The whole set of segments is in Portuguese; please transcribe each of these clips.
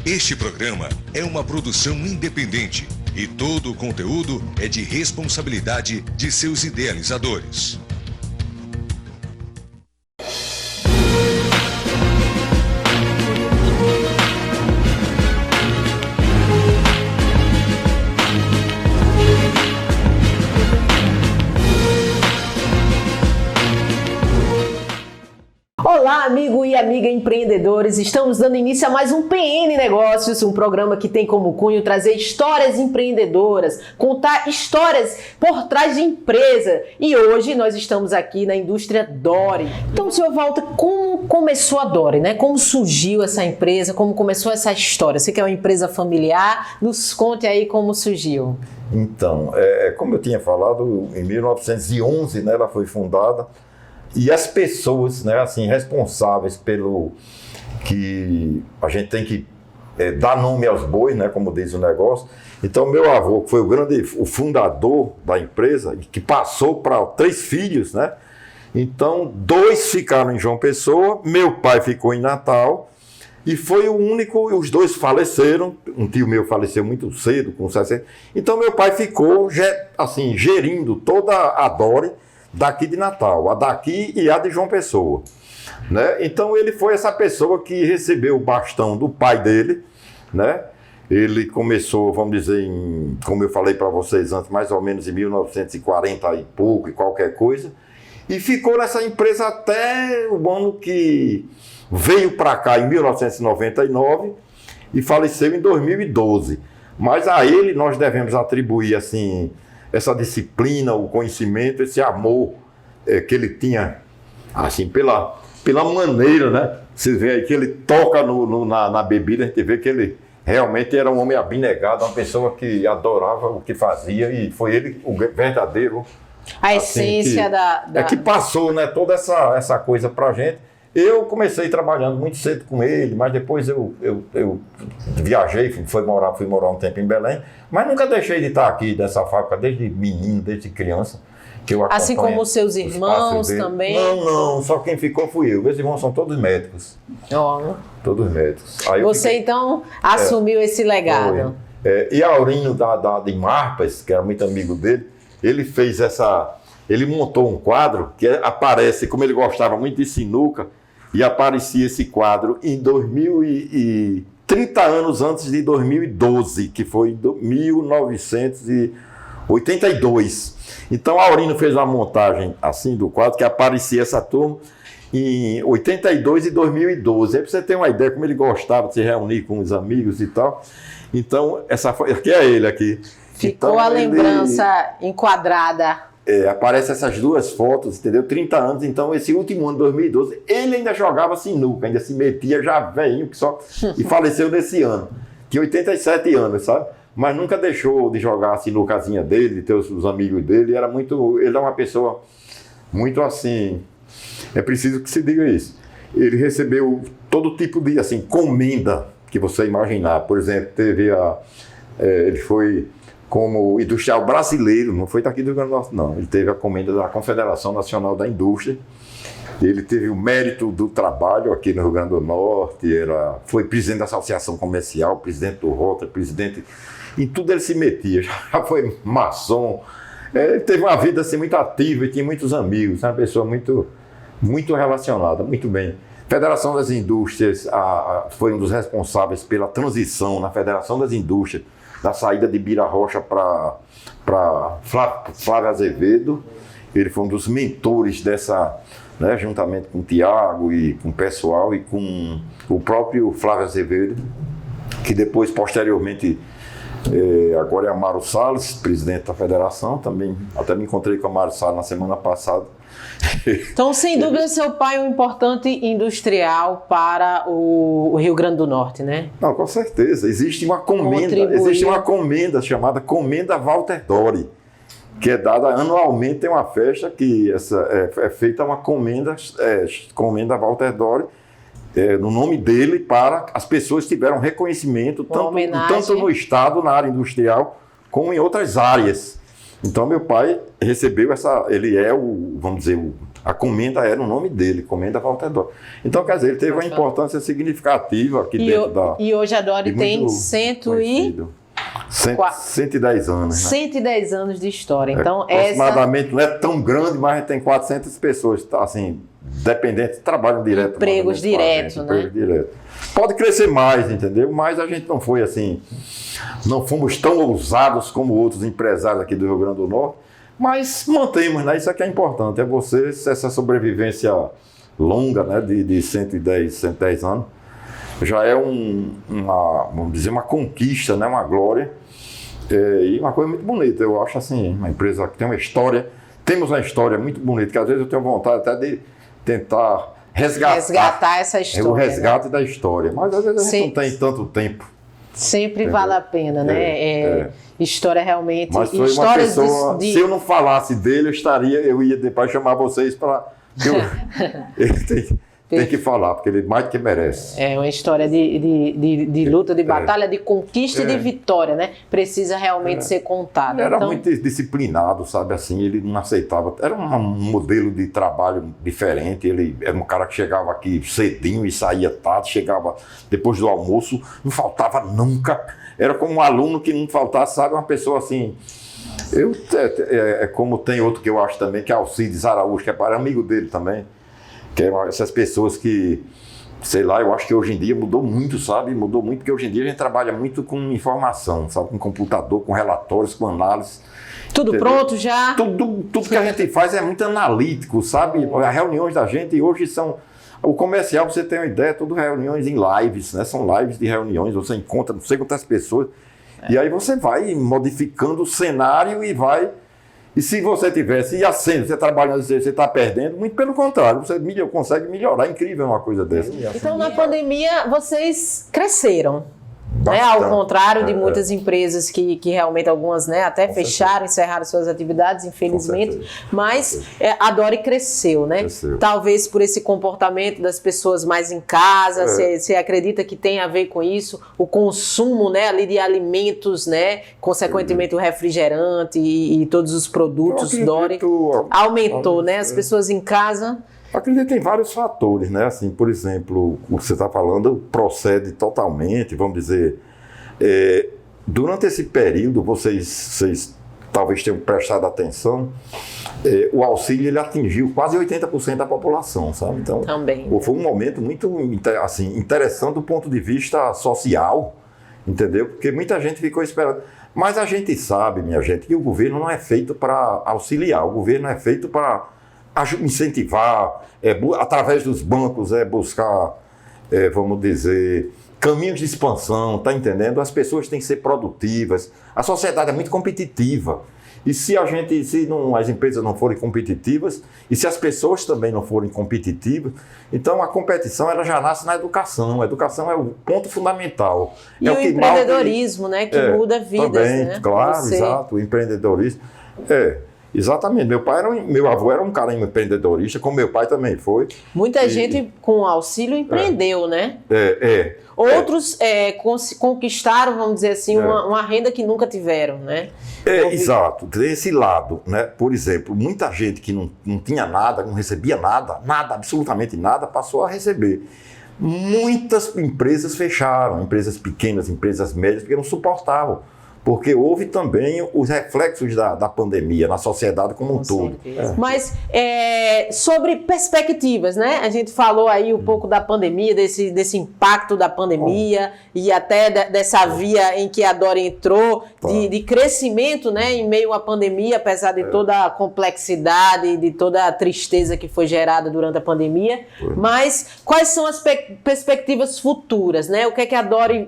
Este programa é uma produção independente e todo o conteúdo é de responsabilidade de seus idealizadores. Olá, amigo e amiga empreendedores, estamos dando início a mais um PN Negócios, um programa que tem como cunho trazer histórias empreendedoras, contar histórias por trás de empresa. E hoje nós estamos aqui na indústria Dori. Então, senhor Walter, como começou a Dori, né? Como surgiu essa empresa, como começou essa história? Você que é uma empresa familiar, nos conte aí como surgiu. Então, como eu tinha falado, em 1911, né, ela foi fundada. E as pessoas, né, assim, responsáveis pelo que a gente tem que dar nome aos bois, né, como diz o negócio. Então, meu avô, que foi o fundador da empresa, que passou para 3 filhos, né? Então, 2 ficaram em João Pessoa, meu pai ficou em Natal, e foi o único, os 2 faleceram. Um tio meu faleceu muito cedo, com 60. Então, meu pai ficou, assim, gerindo toda a Dori, daqui de Natal, a daqui e a de João Pessoa, né? Então ele foi essa pessoa que recebeu o bastão do pai dele, né? Ele começou, vamos dizer, como eu falei para vocês antes, mais ou menos em 1940 e pouco e qualquer coisa, e ficou nessa empresa até o ano que veio para cá em 1999 e faleceu em 2012. Mas a ele nós devemos atribuir, assim, essa disciplina, o conhecimento, esse amor que ele tinha, assim, pela maneira, né? Você vê aí que ele toca na bebida, a gente vê que ele realmente era um homem abnegado, uma pessoa que adorava o que fazia, e foi ele o verdadeiro... A essência que passou, né, toda essa coisa pra gente. Eu comecei trabalhando muito cedo com ele, mas depois eu viajei, fui morar um tempo em Belém, mas nunca deixei de estar aqui dessa fábrica desde menino, desde criança. Que eu assim como os seus irmãos também? Não, só quem ficou fui eu. Meus irmãos são todos médicos. Oh. Todos médicos. Aí você então assumiu esse legado. E Aurinho de Marpas, que era muito amigo dele, ele fez ele montou um quadro que aparece, como ele gostava muito de sinuca, e aparecia esse quadro em 30 anos antes de 2012, que foi em 1982. Então, Aurino fez uma montagem assim do quadro, que aparecia essa turma em 82 e 2012. Aí pra você ter uma ideia como ele gostava de se reunir com os amigos e tal. Então, aqui é ele aqui. Ficou então, a lembrança enquadrada. Aparecem essas 2 fotos, entendeu? 30 anos, então esse último ano, 2012, ele ainda jogava sinuca, ainda se metia já velhinho, e faleceu nesse ano. Tinha 87 anos, sabe? Mas nunca deixou de jogar a sinucazinha dele, de ter os amigos dele. Ele é uma pessoa muito assim, é preciso que se diga isso. Ele recebeu todo tipo de, assim, comenda que você imaginar. Por exemplo, ele foi como industrial brasileiro, não foi daqui do Rio Grande do Norte, não. Ele teve a comenda da Confederação Nacional da Indústria. Ele teve o mérito do trabalho aqui no Rio Grande do Norte, foi presidente da Associação Comercial, presidente do Rota, presidente... Em tudo ele se metia, já foi maçom. Ele teve uma vida assim, muito ativa e tinha muitos amigos, uma pessoa muito, muito relacionada, muito bem. Federação das Indústrias foi um dos responsáveis pela transição na Federação das Indústrias, da saída de Bira Rocha para Flávio Azevedo. Ele foi um dos mentores dessa, né, juntamente com o Tiago e com o pessoal e com o próprio Flávio Azevedo, que depois, posteriormente, agora é Amaro Salles, presidente da federação. Também até me encontrei com a Amaro Salles na semana passada. Então, sem dúvida, seu pai é um importante industrial para o Rio Grande do Norte, né? Não, com certeza. Existe uma comenda chamada Comenda Walter Dori, que é dada anualmente. Tem uma festa que é feita uma comenda Walter Dori, no nome dele, para as pessoas que tiveram reconhecimento, tanto no estado, na área industrial, como em outras áreas. Então, meu pai recebeu ele é vamos dizer, A comenda era o nome dele, Comenda Walter Dori. Então, quer dizer, ele teve uma importância significativa aqui dentro da... E hoje a Dori tem 110 anos. Né? 110 anos de história. Então, aproximadamente, não é tão grande, mas a gente tem 400 pessoas, assim, dependentes, trabalham direto. Empregos diretos, né? Empregos direto. Pode crescer mais, entendeu? Mas a gente não foi assim, não fomos tão ousados como outros empresários aqui do Rio Grande do Norte, mas mantemos, né? Isso aqui é importante, é você, essa sobrevivência longa, né? De 110 anos, já é vamos dizer, uma conquista, né? Uma glória, e uma coisa muito bonita. Eu acho assim, uma empresa que tem uma história, temos uma história muito bonita, que às vezes eu tenho vontade até de tentar resgatar essa história. É o resgate da história, mas às vezes a gente não tem tanto tempo. Sempre vale a pena, né? História realmente. Mas foi uma pessoa, se eu não falasse dele, eu ia depois chamar vocês para... Tem que falar, porque ele mais do que merece. É uma história de luta, de batalha, de conquista e de vitória, né? Precisa realmente ser contada. Ele era muito disciplinado, sabe assim, ele não aceitava. Era um modelo de trabalho diferente. Ele era um cara que chegava aqui cedinho e saía tarde, chegava depois do almoço, não faltava nunca. Era como um aluno que não faltasse, sabe? Uma pessoa assim. Como tem outro que eu acho também, que é Alcides Araújo, que é amigo dele também. Que eram essas pessoas que, sei lá, eu acho que hoje em dia mudou muito, sabe? Mudou muito, porque hoje em dia a gente trabalha muito com informação, sabe? Com computador, com relatórios, com análise. Tudo entendeu? Pronto já? Tudo que a gente faz é muito analítico, sabe? As reuniões da gente hoje são... O comercial, pra você ter uma ideia, tudo reuniões em lives, né? São lives de reuniões, você encontra não sei quantas pessoas, e aí você vai modificando o cenário e vai... E se você tivesse, você trabalhando, você está perdendo, muito pelo contrário, você consegue melhorar, é incrível uma coisa dessa. Então, na pandemia, vocês cresceram, né? Ao contrário de muitas empresas que realmente algumas, né, até fecharam, encerraram suas atividades, infelizmente, mas a Dori cresceu, né? Talvez por esse comportamento das pessoas mais em casa, você acredita que tem a ver com isso, o consumo, né, ali de alimentos, né, consequentemente o refrigerante e todos os produtos Dori aumentou, né? As pessoas em casa... Acredito que tem vários fatores, né? Assim, por exemplo, o que você está falando procede totalmente, vamos dizer, durante esse período, vocês talvez tenham prestado atenção, o auxílio ele atingiu quase 80% da população, sabe? Então, também, foi um momento muito assim, interessante do ponto de vista social, entendeu? Porque muita gente ficou esperando. Mas a gente sabe, minha gente, que o governo não é feito para auxiliar, o governo é feito para incentivar, através dos bancos, buscar, vamos dizer, caminhos de expansão, tá entendendo? As pessoas têm que ser produtivas, a sociedade é muito competitiva, e se as empresas não forem competitivas, e se as pessoas também não forem competitivas, então a competição ela já nasce na educação, a educação é o ponto fundamental. E o empreendedorismo, né, que muda vidas, também, né? Claro, exato, o empreendedorismo, exatamente, meu avô era um cara empreendedorista, como meu pai também foi. Muita gente com auxílio empreendeu, né? Outros conquistaram, vamos dizer assim, uma renda que nunca tiveram, né? Exato, desse lado, né? Por exemplo, muita gente que não tinha nada, não recebia nada, absolutamente nada, passou a receber. Muitas empresas fecharam, empresas pequenas, empresas médias, porque não suportavam. Porque houve também os reflexos da pandemia na sociedade como um todo. Mas sobre perspectivas, né? A gente falou aí um pouco da pandemia, desse impacto da pandemia e até dessa via em que a Dori entrou, de crescimento, né, em meio à pandemia, apesar de toda a complexidade, de toda a tristeza que foi gerada durante a pandemia. Mas quais são as perspectivas futuras, né? O que é que a Dori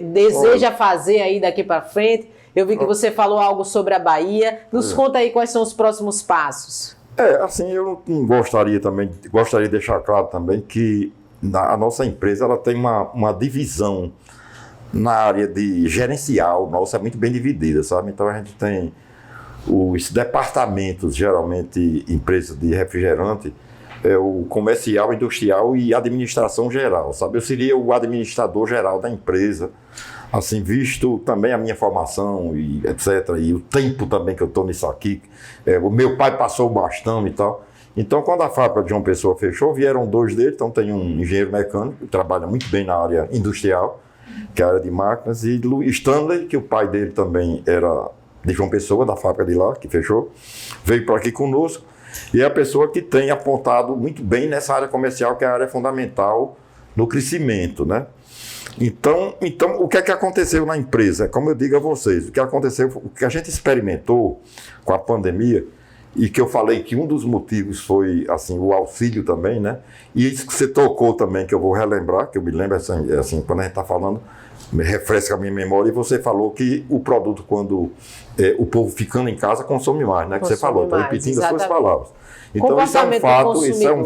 deseja fazer aí daqui para frente? Eu vi que você falou algo sobre a Bahia. Nos conta aí quais são os próximos passos. Assim, eu gostaria de deixar claro também que a nossa empresa ela tem uma divisão na área de gerencial, nossa é muito bem dividida, sabe? Então a gente tem os departamentos, geralmente empresas de refrigerante, o comercial, industrial e administração geral, sabe? Eu seria o administrador geral da empresa. Assim, visto também a minha formação e etc, e o tempo também que eu estou nisso aqui, o meu pai passou o bastão e tal, Então, quando a fábrica de João Pessoa fechou, vieram 2 deles. Então, tem um engenheiro mecânico, que trabalha muito bem na área industrial, que é a área de máquinas, e Stanley, que o pai dele também era de João Pessoa, da fábrica de lá, que fechou, veio para aqui conosco, e é a pessoa que tem apontado muito bem nessa área comercial, que é a área fundamental no crescimento, né? Então, o que é que aconteceu na empresa? Como eu digo a vocês, o que aconteceu, o que a gente experimentou com a pandemia, e que eu falei que um dos motivos foi assim, o auxílio também, né? E isso que você tocou também, que eu vou relembrar, que eu me lembro assim, quando a gente está falando, me refresca a minha memória, e você falou que o produto, quando o povo ficando em casa, consome mais, né? Que você falou, está repetindo exatamente as suas palavras. Então isso é um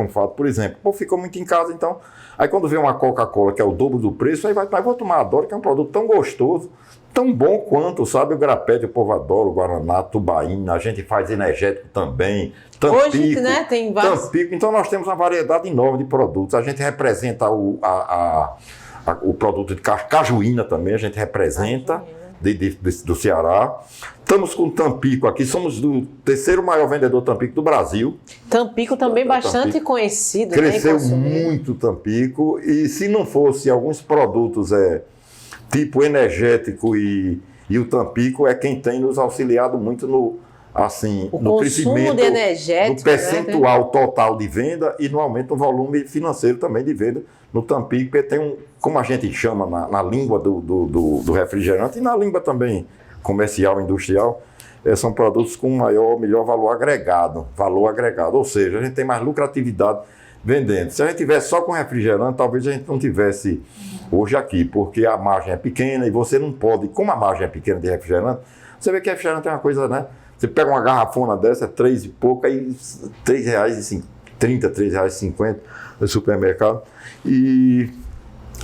fato, por exemplo, o povo ficou muito em casa, então, aí quando vê uma Coca-Cola que é o dobro do preço, aí vou tomar a Dora, que é um produto tão gostoso, tão bom quanto, sabe, o grapete, o povo adora, o Guaraná, Tubaína, a gente faz energético também, Tampico, hoje, né, tem vários... Tampico, então nós temos uma variedade enorme de produtos, a gente representa o produto de cajuína também, a gente representa do Ceará. Estamos com Tampico aqui, somos o 3º maior vendedor Tampico do Brasil. Tampico também bastante Tampico conhecido. Cresceu muito Tampico, e se não fosse alguns produtos tipo energético e o Tampico, é quem tem nos auxiliado muito no crescimento, de energético, no percentual total de venda e no aumento do volume financeiro também de venda no Tampico, porque tem como a gente chama na língua do refrigerante e na língua também comercial, industrial, são produtos com melhor valor agregado, ou seja, a gente tem mais lucratividade vendendo. Se a gente tivesse só com refrigerante, talvez a gente não tivesse hoje aqui, porque a margem é pequena e você não pode, como a margem é pequena de refrigerante, você vê que refrigerante é uma coisa, né? Você pega uma garrafona dessa, é 3 e pouco, aí R$3,30, R$3,50 no supermercado, e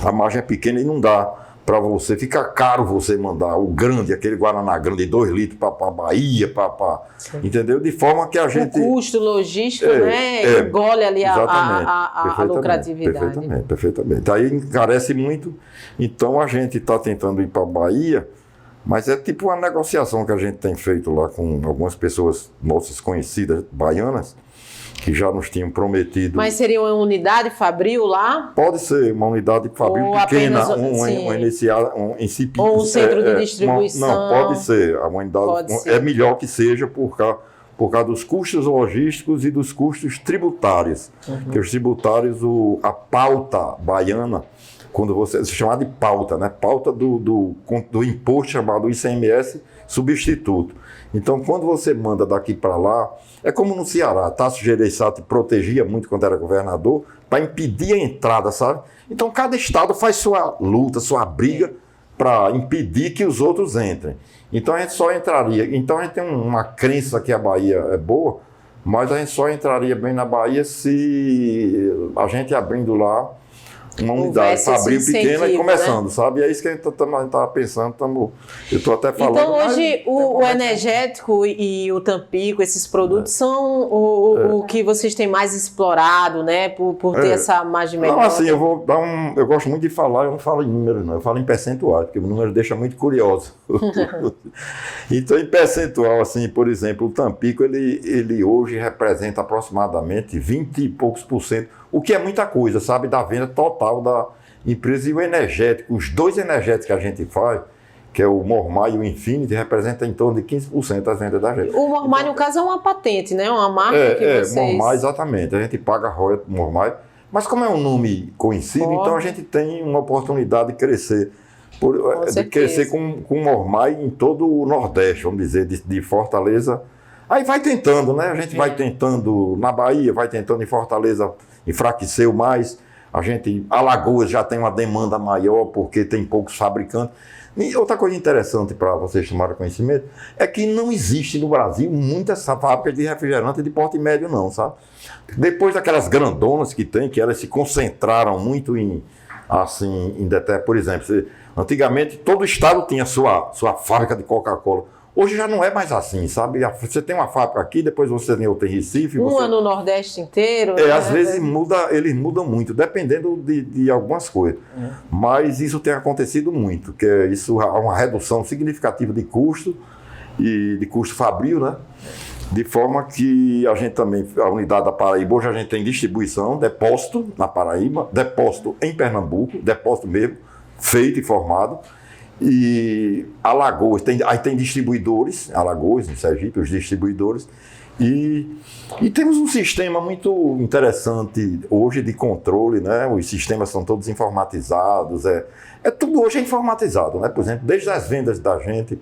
a margem é pequena e não dá para você, fica caro você mandar o grande, aquele Guaraná grande de 2 litros para Bahia, entendeu? De forma que a gente... O custo logístico, né, engole ali a lucratividade. Perfeitamente. Aí encarece muito, então a gente está tentando ir para Bahia, mas é tipo uma negociação que a gente tem feito lá com algumas pessoas nossas conhecidas, baianas, que já nos tinham prometido. Mas seria uma unidade fabril lá? Pode ser uma unidade fabril pequena, ou um centro de distribuição. Não, pode ser. A unidade é melhor que seja por causa dos custos logísticos e dos custos tributários. Porque os tributários, a pauta baiana, quando você se chamar de pauta, né? Pauta do imposto chamado ICMS substituto. Então, quando você manda daqui para lá, é como no Ceará, Tasso Gereissati protegia muito quando era governador, para impedir a entrada, sabe? Então, cada estado faz sua luta, sua briga para impedir que os outros entrem. Então, a gente só entraria. Então, a gente tem uma crença que a Bahia é boa, mas a gente só entraria bem na Bahia se a gente abrindo lá uma unidade fabril pequena e começando, né? Sabe? E é isso que a gente estava pensando, eu estou até falando. Então hoje o energético e o Tampico, esses produtos são o que vocês têm mais explorado, né? Por ter essa margem melhor. Não, assim, eu vou dar eu gosto muito de falar, eu não falo em números, não, eu falo em percentuais, porque o número deixa muito curioso. Então, em percentual, assim, por exemplo, o Tampico, ele hoje representa aproximadamente 20 e poucos %, o que é muita coisa, sabe, da venda total da empresa. E o energético, os 2 energéticos que a gente faz, que é o Mormai e o Infinity, representa em torno de 15% das vendas da gente. O Mormai, então, no caso, é uma patente, né? Uma marca que vocês... Mormai, exatamente. A gente paga royalties Mormai, mas como é um nome conhecido, então a gente tem uma oportunidade de crescer. De crescer com Mormai em todo o Nordeste, vamos dizer, de Fortaleza. Aí vai tentando, né? A gente vai tentando na Bahia, vai tentando em Fortaleza, enfraqueceu mais. Alagoas já tem uma demanda maior porque tem poucos fabricantes. E outra coisa interessante para vocês tomarem conhecimento é que não existe no Brasil muitas fábricas de refrigerante de porte médio, não, sabe? Depois daquelas grandonas que tem, que elas se concentraram muito por exemplo, antigamente todo estado tinha sua fábrica de Coca-Cola. Hoje já não é mais assim, sabe? Você tem uma fábrica aqui, depois você tem outra em Recife. Uma no Nordeste inteiro. Né? Às vezes eles mudam muito, dependendo de algumas coisas. Mas isso tem acontecido muito, que isso há uma redução significativa de custo, e de custo fabril, né? De forma que a gente também, a unidade da Paraíba, hoje a gente tem distribuição, depósito na Paraíba, depósito em Pernambuco, depósito mesmo, feito e formado. E Alagoas, aí tem distribuidores, Alagoas, em Sergipe, os distribuidores. E temos um sistema muito interessante hoje de controle, né? Os sistemas são todos informatizados, tudo hoje é informatizado, né? Por exemplo, desde as vendas da gente,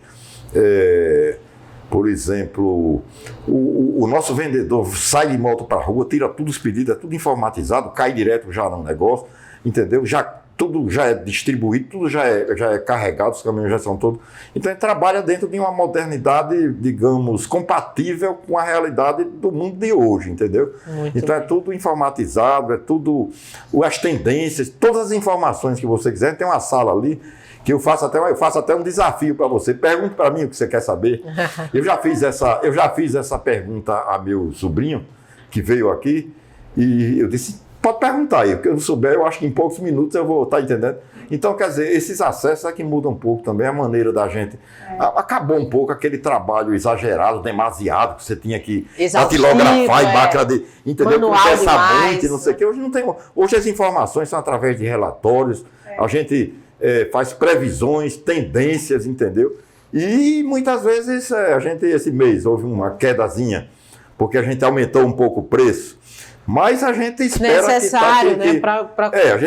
por exemplo, o nosso vendedor sai de moto para a rua, tira todos os pedidos, é tudo informatizado, cai direto já no negócio, entendeu? Tudo já é distribuído, tudo já é carregado, os caminhões já são todos. Então, ele trabalha dentro de uma modernidade, digamos, compatível com a realidade do mundo de hoje, entendeu? Então, é tudo informatizado, é tudo as tendências, todas as informações que você quiser. Tem uma sala ali que eu faço até um desafio para você. Pergunte para mim o que você quer saber. Eu já fiz essa pergunta a meu sobrinho, que veio aqui, e eu disse... Pode perguntar aí, porque eu não souber, eu acho que em poucos minutos eu vou estar entendendo. Então, quer dizer, esses acessos é que mudam um pouco também a maneira da gente. Acabou um pouco aquele trabalho exagerado, demasiado, que você tinha que datilografar e máquina de. Entendeu? Processamento, não sei o quê. Hoje não tem. Hoje as informações são através de relatórios, a gente faz previsões, tendências, entendeu? E muitas vezes a gente, esse mês, houve uma quedazinha, porque a gente aumentou um pouco o preço. Mas a gente espera necessário, né, para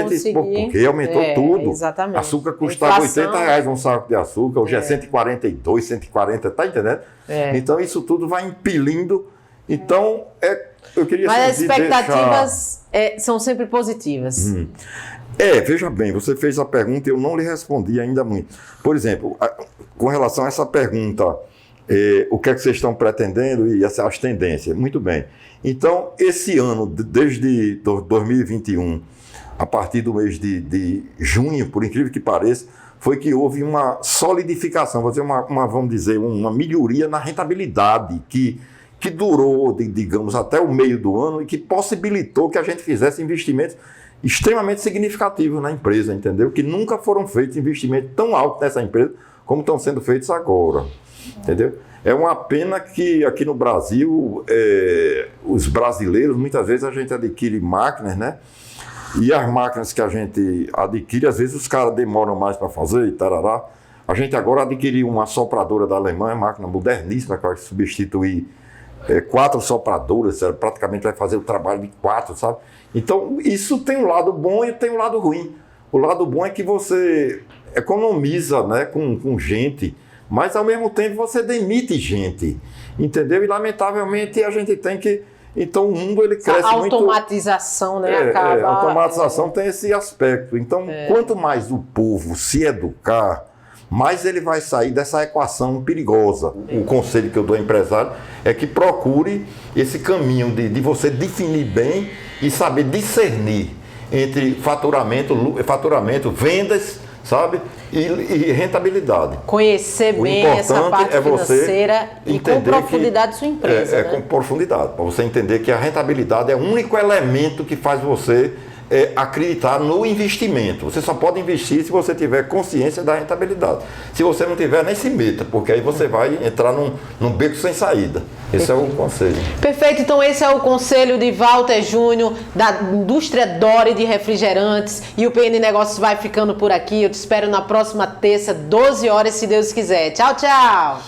conseguir. Porque aumentou tudo. Exatamente. Açúcar custava R$80 um saco de açúcar, hoje é 142, 140, tá entendendo? Então isso tudo vai empilhindo. Então, eu queria Mas as expectativas são sempre positivas. Veja bem, você fez a pergunta e eu não lhe respondi ainda muito. Por exemplo, com relação a essa pergunta, o que é que vocês estão pretendendo e as tendências? Muito bem. Então, esse ano, desde 2021, a partir do mês de junho, por incrível que pareça, foi que houve uma solidificação, vamos dizer, uma melhoria na rentabilidade que durou, digamos, até o meio do ano e que possibilitou que a gente fizesse investimentos extremamente significativos na empresa, entendeu? Que nunca foram feitos investimentos tão altos nessa empresa como estão sendo feitos agora, entendeu? É uma pena que aqui no Brasil, os brasileiros, muitas vezes a gente adquire máquinas, né? E as máquinas que a gente adquire, às vezes os caras demoram mais para fazer e tarará. A gente agora adquiriu uma sopradora da Alemanha, máquina moderníssima, que vai substituir 4 sopradoras, praticamente vai fazer o trabalho de 4, sabe? Então, isso tem um lado bom e tem um lado ruim. O lado bom é que você economiza, né, com gente, mas ao mesmo tempo você demite gente, entendeu? E lamentavelmente a gente tem que... Então o mundo ele cresce muito... A automatização, né? Acaba... A automatização tem esse aspecto. Então quanto mais o povo se educar, mais ele vai sair dessa equação perigosa. O conselho que eu dou ao empresário é que procure esse caminho de você definir bem e saber discernir entre faturamento, vendas, sabe? E rentabilidade. Conhecer bem essa parte financeira e com profundidade sua empresa. Com profundidade, para você entender que a rentabilidade é o único elemento que faz você acreditar no investimento. Você só pode investir se você tiver consciência da rentabilidade. Se você não tiver, nem se meta, porque aí você vai entrar num beco sem saída. Esse é o conselho. Perfeito, então esse é o conselho de Walter Júnior, da indústria Dori de refrigerantes, e o PN Negócios vai ficando por aqui. Eu te espero na próxima terça, 12 horas, se Deus quiser. Tchau, tchau!